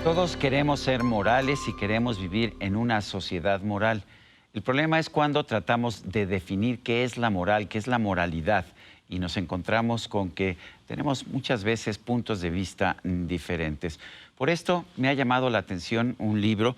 Todos queremos ser morales y queremos vivir en una sociedad moral. El problema es cuando tratamos de definir qué es la moral, qué es la moralidad, y nos encontramos con que tenemos muchas veces puntos de vista diferentes. Por esto me ha llamado la atención un libro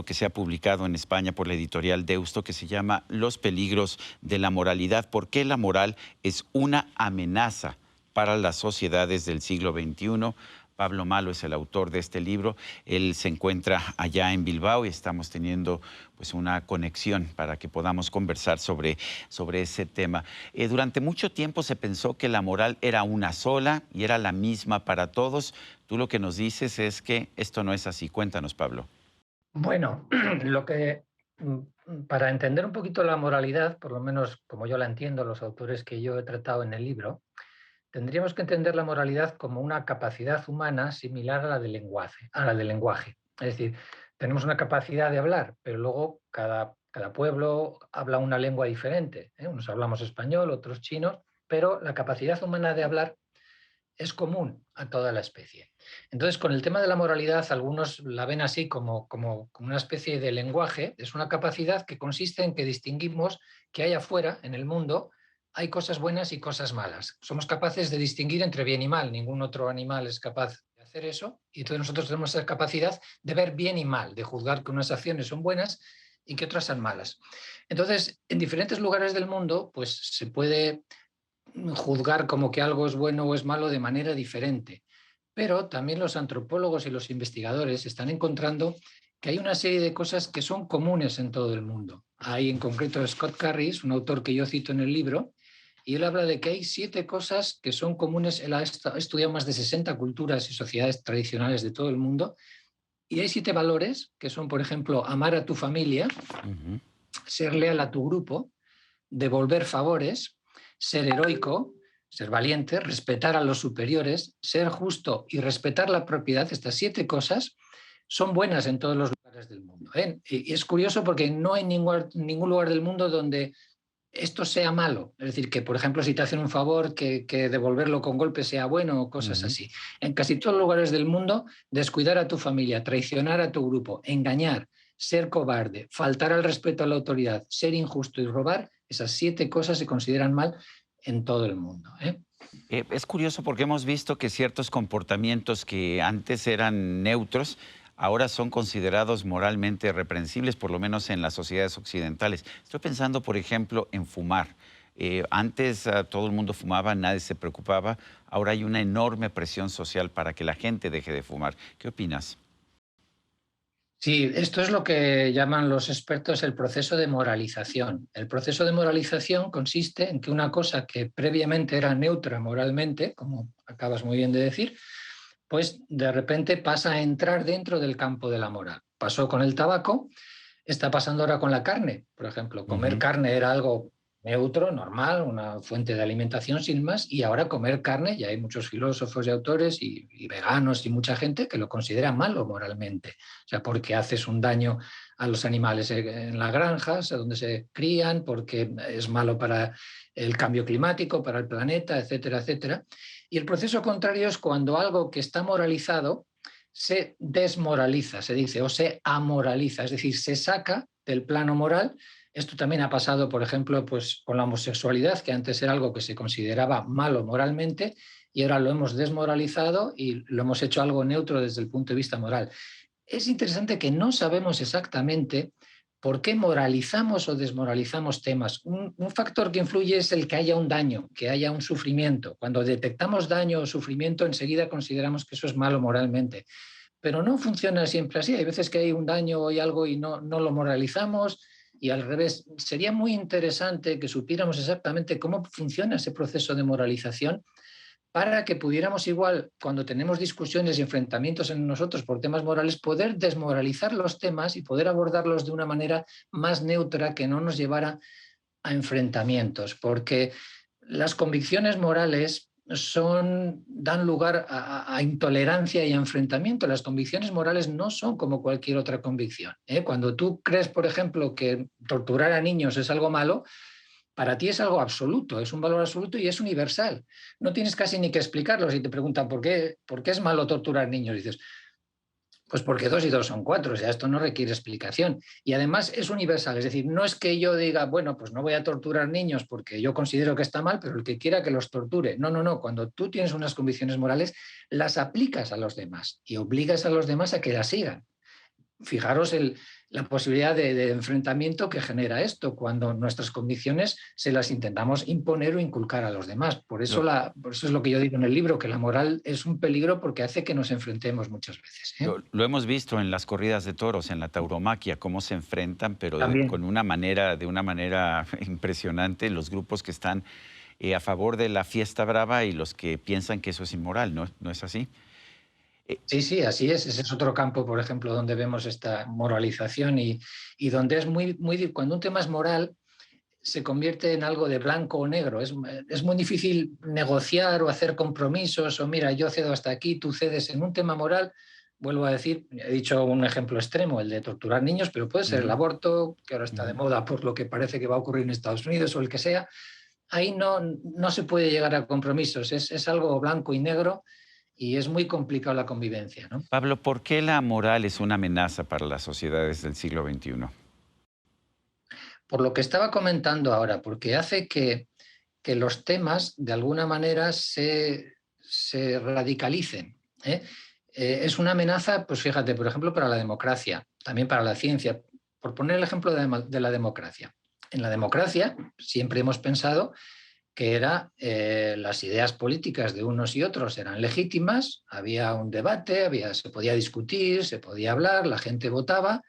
que se ha publicado en España por la editorial Deusto, que se llama Los peligros de la moralidad. ¿Por qué la moral es una amenaza para las sociedades del siglo XXI? Pablo Malo es el autor de este libro. Él se encuentra allá en Bilbao y estamos teniendo pues una conexión para que podamos conversar sobre ese tema. Durante mucho tiempo se pensó que la moral era una sola y era la misma para todos. Tú lo que nos dices es que esto no es así. Cuéntanos, Pablo. Bueno, lo que para entender un poquito la moralidad, por lo menos como yo la entiendo, los autores que yo he tratado en el libro, tendríamos que entender la moralidad como una capacidad humana similar a la del lenguaje. Es decir, tenemos una capacidad de hablar, pero luego cada pueblo habla una lengua diferente, ¿eh? Unos hablamos español, otros chino, pero la capacidad humana de hablar es común a toda la especie. Entonces, con el tema de la moralidad, algunos la ven así como una especie de lenguaje. Es una capacidad que consiste en que distinguimos que hay afuera, en el mundo, hay cosas buenas y cosas malas. Somos capaces de distinguir entre bien y mal. Ningún otro animal es capaz de hacer eso. Y entonces nosotros tenemos esa capacidad de ver bien y mal, de juzgar que unas acciones son buenas y que otras son malas. Entonces, en diferentes lugares del mundo, pues se puede juzgar como que algo es bueno o es malo de manera diferente. Pero también los antropólogos y los investigadores están encontrando que hay una serie de cosas que son comunes en todo el mundo. Hay en concreto Scott Carris, un autor que yo cito en el libro, y él habla de que hay 7 cosas que son comunes. Él ha estudiado más de 60 culturas y sociedades tradicionales de todo el mundo, y hay 7 valores que son, por ejemplo, amar a tu familia, Ujú. ser leal a tu grupo, devolver favores, ser heroico, ser valiente, respetar a los superiores, ser justo y respetar la propiedad. Estas 7 cosas son buenas en todos los lugares del mundo, ¿eh? Y es curioso porque no hay ningún lugar del mundo donde esto sea malo. Es decir, que por ejemplo, si te hacen un favor, que devolverlo con golpe sea bueno o cosas Ujú. así. En casi todos los lugares del mundo, descuidar a tu familia, traicionar a tu grupo, engañar, ser cobarde, faltar al respeto a la autoridad, ser injusto y robar, esas 7 cosas se consideran mal en todo el mundo, ¿eh? Es curioso porque hemos visto que ciertos comportamientos que antes eran neutros, ahora son considerados moralmente reprensibles, por lo menos en las sociedades occidentales. Estoy pensando, por ejemplo, en fumar. Antes todo el mundo fumaba, nadie se preocupaba. Ahora hay una enorme presión social para que la gente deje de fumar. ¿Qué opinas? Sí, esto es lo que llaman los expertos el proceso de moralización. El proceso de moralización consiste en que una cosa que previamente era neutra moralmente, como acabas muy bien de decir, pues de repente pasa a entrar dentro del campo de la moral. Pasó con el tabaco, está pasando ahora con la carne. Por ejemplo, comer Ujú. carne era algo neutro, normal, una fuente de alimentación sin más, y ahora comer carne, ya hay muchos filósofos y autores y veganos y mucha gente que lo considera malo moralmente. O sea, porque haces un daño a los animales en las granjas, donde se crían, porque es malo para el cambio climático, para el planeta, etcétera, etcétera. Y el proceso contrario es cuando algo que está moralizado se desmoraliza, se dice, o se amoraliza, es decir, se saca del plano moral. Esto también ha pasado, por ejemplo, pues, con la homosexualidad, que antes era algo que se consideraba malo moralmente y ahora lo hemos desmoralizado y lo hemos hecho algo neutro desde el punto de vista moral. Es interesante que no sabemos exactamente por qué moralizamos o desmoralizamos temas. Un factor que influye es el que haya un daño, que haya un sufrimiento. Cuando detectamos daño o sufrimiento, enseguida consideramos que eso es malo moralmente. Pero no funciona siempre así. Hay veces que hay un daño o hay algo y no lo moralizamos, y al revés. Sería muy interesante que supiéramos exactamente cómo funciona ese proceso de moralización para que pudiéramos igual, cuando tenemos discusiones y enfrentamientos en nosotros por temas morales, poder desmoralizar los temas y poder abordarlos de una manera más neutra que no nos llevara a enfrentamientos, porque las convicciones morales dan lugar a intolerancia y a enfrentamiento. Las convicciones morales no son como cualquier otra convicción, ¿eh? Cuando tú crees, por ejemplo, que torturar a niños es algo malo, para ti es algo absoluto, es un valor absoluto y es universal. No tienes casi ni que explicarlo si te preguntan por qué es malo torturar niños. Dices, Pues porque 2 y 2 son 4, o sea, esto no requiere explicación. Y además es universal, es decir, no es que yo diga, bueno, pues no voy a torturar niños porque yo considero que está mal, pero el que quiera que los torture. No, no, no, cuando tú tienes unas convicciones morales, las aplicas a los demás y obligas a los demás a que las sigan. Fijaros la posibilidad de enfrentamiento que genera esto cuando nuestras convicciones se las intentamos imponer o inculcar a los demás. Por eso es lo que yo digo en el libro, que la moral es un peligro porque hace que nos enfrentemos muchas veces. Lo hemos visto en las corridas de toros, en la tauromaquia, cómo se enfrentan, pero También. con de una manera impresionante, los grupos que están a favor de la fiesta brava y los que piensan que eso es inmoral, ¿no? ¿No es así? Sí, sí, así es. Ese es otro campo, por ejemplo, donde vemos esta moralización y donde es cuando un tema es moral, se convierte en algo de blanco o negro. Es muy difícil negociar o hacer compromisos o mira, yo cedo hasta aquí, tú cedes en un tema moral. Vuelvo a decir, he dicho un ejemplo extremo, el de torturar niños, pero puede ser el Ujú, aborto, que ahora está de ujú. moda por lo que parece que va a ocurrir en Estados Unidos o el que sea. Ahí no se puede llegar a compromisos, es algo blanco y negro y es muy complicado la convivencia, ¿no? Pablo, ¿por qué la moral es una amenaza para las sociedades del siglo XXI? Por lo que estaba comentando ahora, porque hace que los temas de alguna manera se radicalicen. ¿Eh? Es una amenaza, pues fíjate, por ejemplo, para la democracia, también para la ciencia. Por poner el ejemplo de la democracia. En la democracia siempre hemos pensado que las ideas políticas de unos y otros eran legítimas, había un debate, se podía discutir, se podía hablar, la gente votaba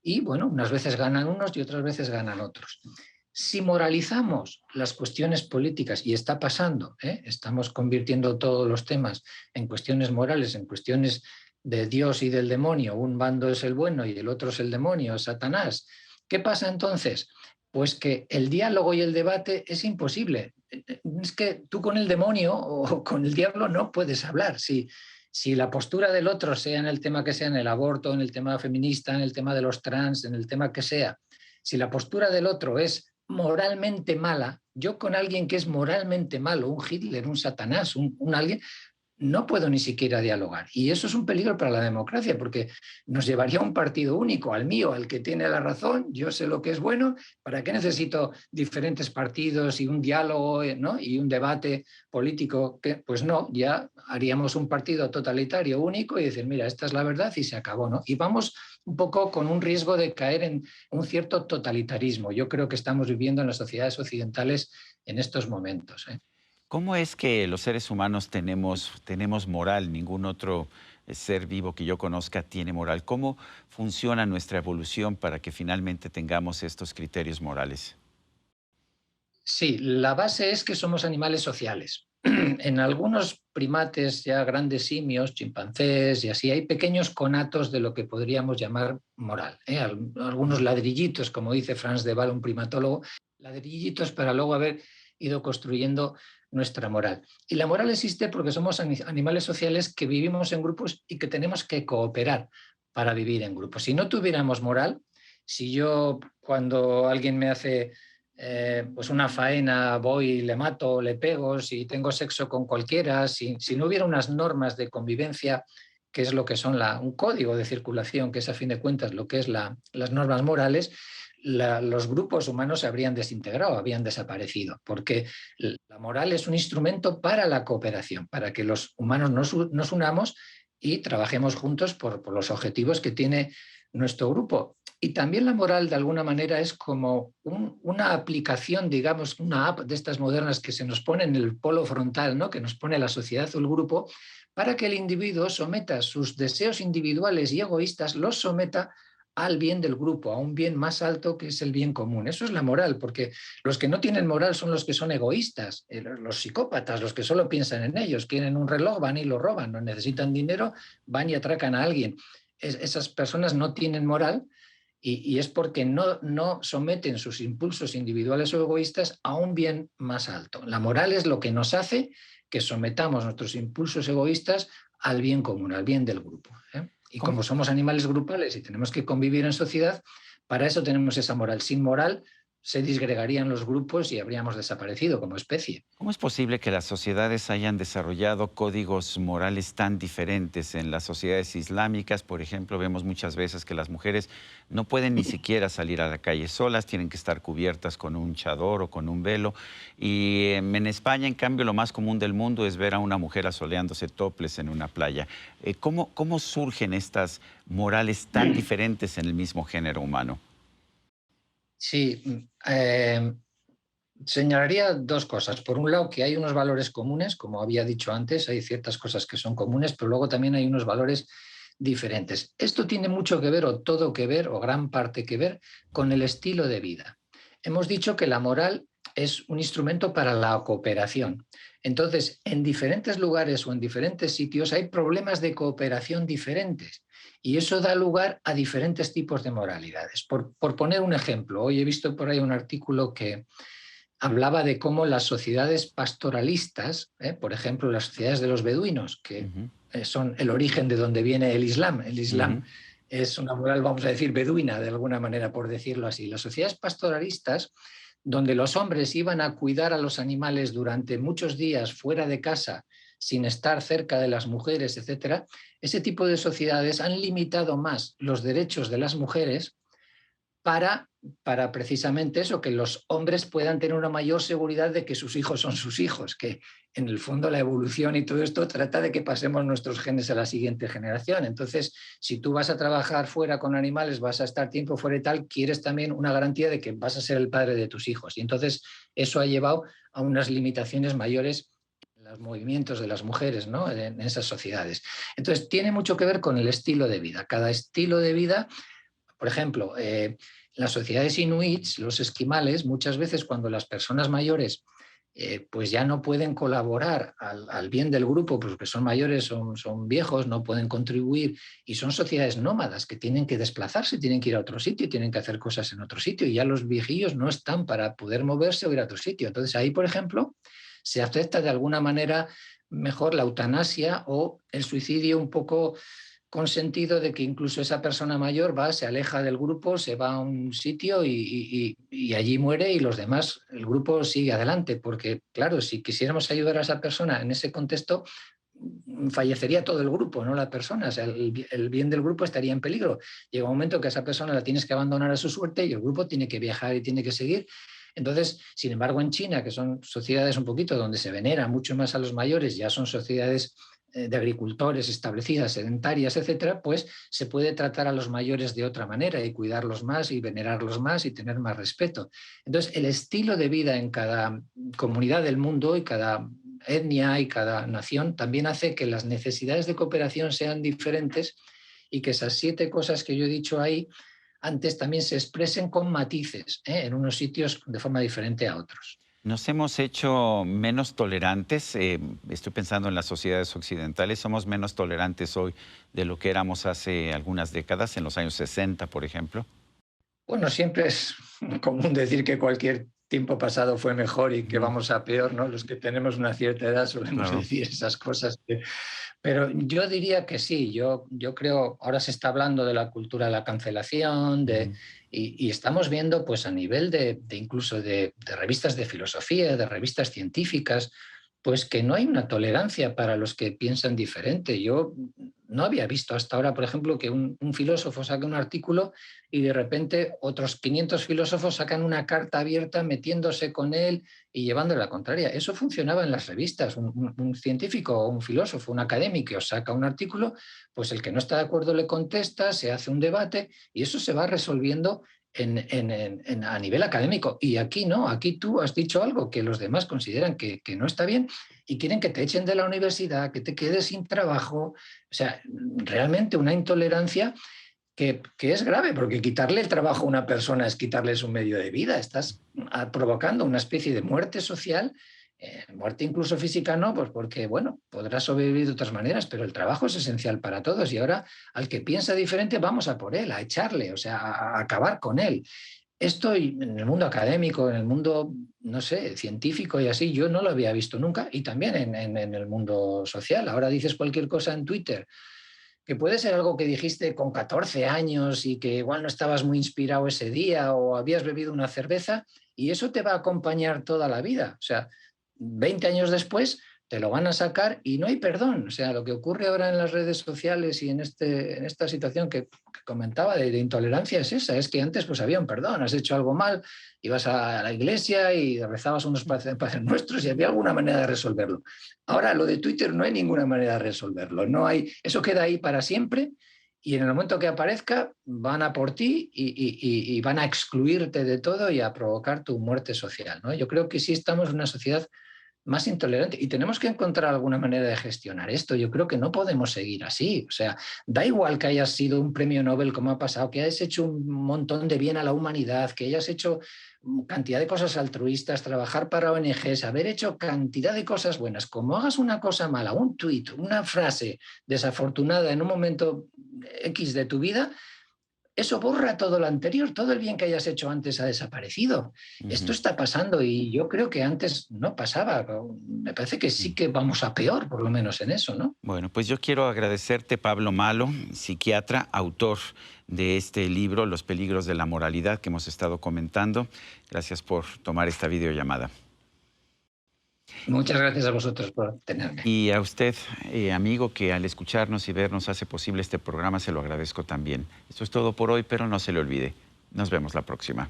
y, bueno, unas veces ganan unos y otras veces ganan otros. Si moralizamos las cuestiones políticas, y está pasando, estamos convirtiendo todos los temas en cuestiones morales, en cuestiones de Dios y del demonio, un bando es el bueno y el otro es el demonio, es Satanás. ¿Qué pasa entonces? Pues que el diálogo y el debate es imposible. Es que tú con el demonio o con el diablo no puedes hablar. Si la postura del otro, sea en el tema que sea, en el aborto, en el tema feminista, en el tema de los trans, en el tema que sea, si la postura del otro es moralmente mala, yo con alguien que es moralmente malo, un Hitler, un Satanás, un alguien, no puedo ni siquiera dialogar. Y eso es un peligro para la democracia, porque nos llevaría a un partido único, al mío, al que tiene la razón, yo sé lo que es bueno, ¿para qué necesito diferentes partidos y un diálogo, ¿no? Y un debate político? Pues no, ya haríamos un partido totalitario único y decir, mira, esta es la verdad y se acabó, ¿no? Y vamos un poco con un riesgo de caer en un cierto totalitarismo. Yo creo que estamos viviendo en las sociedades occidentales en estos momentos. ¿Cómo es que los seres humanos tenemos moral? Ningún otro ser vivo que yo conozca tiene moral. ¿Cómo funciona nuestra evolución para que finalmente tengamos estos criterios morales? Sí, la base es que somos animales sociales. En algunos primates, ya grandes simios, chimpancés y así, hay pequeños conatos de lo que podríamos llamar moral. Algunos ladrillitos, como dice Franz de Waal, un primatólogo, ladrillitos para luego haber ido construyendo nuestra moral. Y la moral existe porque somos animales sociales que vivimos en grupos y que tenemos que cooperar para vivir en grupos. Si no tuviéramos moral, si yo cuando alguien me hace pues una faena, voy y le mato, le pego, si tengo sexo con cualquiera, si no hubiera unas normas de convivencia, que es lo que son un código de circulación, que es a fin de cuentas lo que es las normas morales, los grupos humanos se habrían desintegrado, habrían desaparecido, porque la moral es un instrumento para la cooperación, para que los humanos nos unamos y trabajemos juntos por los objetivos que tiene nuestro grupo. Y también la moral, de alguna manera, es como una aplicación, digamos, una app de estas modernas que se nos pone en el polo frontal, ¿no? Que nos pone la sociedad o el grupo, para que el individuo someta sus deseos individuales y egoístas, los someta al bien del grupo, a un bien más alto que es el bien común. Eso es la moral, porque los que no tienen moral son los que son egoístas, los psicópatas, los que solo piensan en ellos, quieren un reloj, van y lo roban, no necesitan dinero, van y atracan a alguien. Esas personas no tienen moral y es porque no someten sus impulsos individuales o egoístas a un bien más alto. La moral es lo que nos hace que sometamos nuestros impulsos egoístas al bien común, al bien del grupo. Y ¿Cómo? como somos animales grupales y tenemos que convivir en sociedad, para eso tenemos esa moral. Sin moral se disgregarían los grupos y habríamos desaparecido como especie. ¿Cómo es posible que las sociedades hayan desarrollado códigos morales tan diferentes? En las sociedades islámicas, por ejemplo, vemos muchas veces que las mujeres no pueden ni siquiera salir a la calle solas, tienen que estar cubiertas con un chador o con un velo. Y en España, en cambio, lo más común del mundo es ver a una mujer asoleándose topless en una playa. ¿Cómo surgen estas morales tan diferentes en el mismo género humano? Sí, señalaría dos cosas. Por un lado, que hay unos valores comunes, como había dicho antes, hay ciertas cosas que son comunes, pero luego también hay unos valores diferentes. Esto tiene mucho que ver, o todo que ver, o gran parte que ver, con el estilo de vida. Hemos dicho que la moral es un instrumento para la cooperación. Entonces, en diferentes lugares o en diferentes sitios hay problemas de cooperación diferentes. Y eso da lugar a diferentes tipos de moralidades. Por poner un ejemplo, hoy he visto por ahí un artículo que hablaba de cómo las sociedades pastoralistas, por ejemplo, las sociedades de los beduinos, que Ujú, son el origen de donde viene el Islam. El Islam ujú, es una moral, vamos a decir, beduina, de alguna manera, por decirlo así. Las sociedades pastoralistas, donde los hombres iban a cuidar a los animales durante muchos días fuera de casa, sin estar cerca de las mujeres, etcétera, ese tipo de sociedades han limitado más los derechos de las mujeres para, para precisamente eso, que los hombres puedan tener una mayor seguridad de que sus hijos son sus hijos, que en el fondo la evolución y todo esto trata de que pasemos nuestros genes a la siguiente generación. Entonces, si tú vas a trabajar fuera con animales, vas a estar tiempo fuera y tal, quieres también una garantía de que vas a ser el padre de tus hijos. Y entonces eso ha llevado a unas limitaciones mayores en los movimientos de las mujeres, ¿no?, en esas sociedades. Entonces, tiene mucho que ver con el estilo de vida. Cada estilo de vida, por ejemplo, las sociedades inuits, los esquimales, muchas veces cuando las personas mayores pues ya no pueden colaborar al bien del grupo, porque son mayores, son viejos, no pueden contribuir, y son sociedades nómadas que tienen que desplazarse, tienen que ir a otro sitio, tienen que hacer cosas en otro sitio, y ya los viejillos no están para poder moverse o ir a otro sitio. Entonces ahí, por ejemplo, se acepta de alguna manera mejor la eutanasia o el suicidio un poco con sentido de que incluso esa persona mayor va, se aleja del grupo, se va a un sitio y allí muere, y los demás, el grupo sigue adelante, porque claro, si quisiéramos ayudar a esa persona en ese contexto, fallecería todo el grupo, no la persona. O sea, el bien del grupo estaría en peligro. Llega un momento que a esa persona la tienes que abandonar a su suerte y el grupo tiene que viajar y tiene que seguir. Entonces, sin embargo, en China, que son sociedades un poquito donde se venera mucho más a los mayores, ya son sociedades de agricultores establecidas, sedentarias, etcétera, pues se puede tratar a los mayores de otra manera y cuidarlos más y venerarlos más y tener más respeto. Entonces, el estilo de vida en cada comunidad del mundo y cada etnia y cada nación también hace que las necesidades de cooperación sean diferentes y que esas 7 cosas que yo he dicho ahí antes también se expresen con matices, en unos sitios de forma diferente a otros. Nos hemos hecho menos tolerantes, estoy pensando en las sociedades occidentales, somos menos tolerantes hoy de lo que éramos hace algunas décadas, en los años 60, por ejemplo. Bueno, siempre es común decir que cualquier tiempo pasado fue mejor y que Ujú, vamos a peor, ¿no? Los que tenemos una cierta edad solemos claro. decir esas cosas. Pero yo diría que sí, yo creo, ahora se está hablando de la cultura de la cancelación, Ujú. y estamos viendo pues a nivel de incluso de revistas de filosofía, de revistas científicas, pues que no hay una tolerancia para los que piensan diferente. Yo no había visto hasta ahora, por ejemplo, que un filósofo saque un artículo y de repente otros 500 filósofos sacan una carta abierta metiéndose con él y llevándole la contraria. Eso funcionaba en las revistas. Un científico o un filósofo, un académico saca un artículo, pues el que no está de acuerdo le contesta, se hace un debate y eso se va resolviendo a nivel académico. Y aquí no, aquí tú has dicho algo que los demás consideran que no está bien y quieren que te echen de la universidad, que te quedes sin trabajo. O sea, realmente una intolerancia que es grave, porque quitarle el trabajo a una persona es quitarle su medio de vida. Estás provocando una especie de muerte social, muerte incluso física no, pues porque, bueno, podrás sobrevivir de otras maneras, pero el trabajo es esencial para todos y ahora al que piensa diferente vamos a por él, a echarle, o sea, a acabar con él. Esto en el mundo académico, en el mundo, no sé, científico y así, yo no lo había visto nunca, y también en el mundo social. Ahora dices cualquier cosa en Twitter que puede ser algo que dijiste con 14 años y que igual no estabas muy inspirado ese día o habías bebido una cerveza y eso te va a acompañar toda la vida. O sea, 20 años después te lo van a sacar y no hay perdón. O sea, lo que ocurre ahora en las redes sociales y en esta situación que comentaba de intolerancia es esa, es que antes pues había un perdón, has hecho algo mal, ibas a la iglesia y rezabas unos padres nuestros y había alguna manera de resolverlo. Ahora, lo de Twitter no hay ninguna manera de resolverlo, no hay, eso queda ahí para siempre y en el momento que aparezca van a por ti y van a excluirte de todo y a provocar tu muerte social, ¿no? Yo creo que sí estamos en una sociedad más intolerante. Y tenemos que encontrar alguna manera de gestionar esto. Yo creo que no podemos seguir así. O sea, da igual que hayas sido un premio Nobel como ha pasado, que hayas hecho un montón de bien a la humanidad, que hayas hecho cantidad de cosas altruistas, trabajar para ONGs, haber hecho cantidad de cosas buenas. Como hagas una cosa mala, un tuit, una frase desafortunada en un momento X de tu vida, eso borra todo lo anterior, todo el bien que hayas hecho antes ha desaparecido. Esto está pasando y yo creo que antes no pasaba. Me parece que sí que vamos a peor, por lo menos en eso, ¿no? Bueno, pues yo quiero agradecerte, Pablo Malo, psiquiatra, autor de este libro, Los peligros de la moralidad, que hemos estado comentando. Gracias por tomar esta videollamada. Muchas gracias a vosotros por tenerme. Y a usted, amigo, que al escucharnos y vernos hace posible este programa, se lo agradezco también. Esto es todo por hoy, pero no se le olvide. Nos vemos la próxima.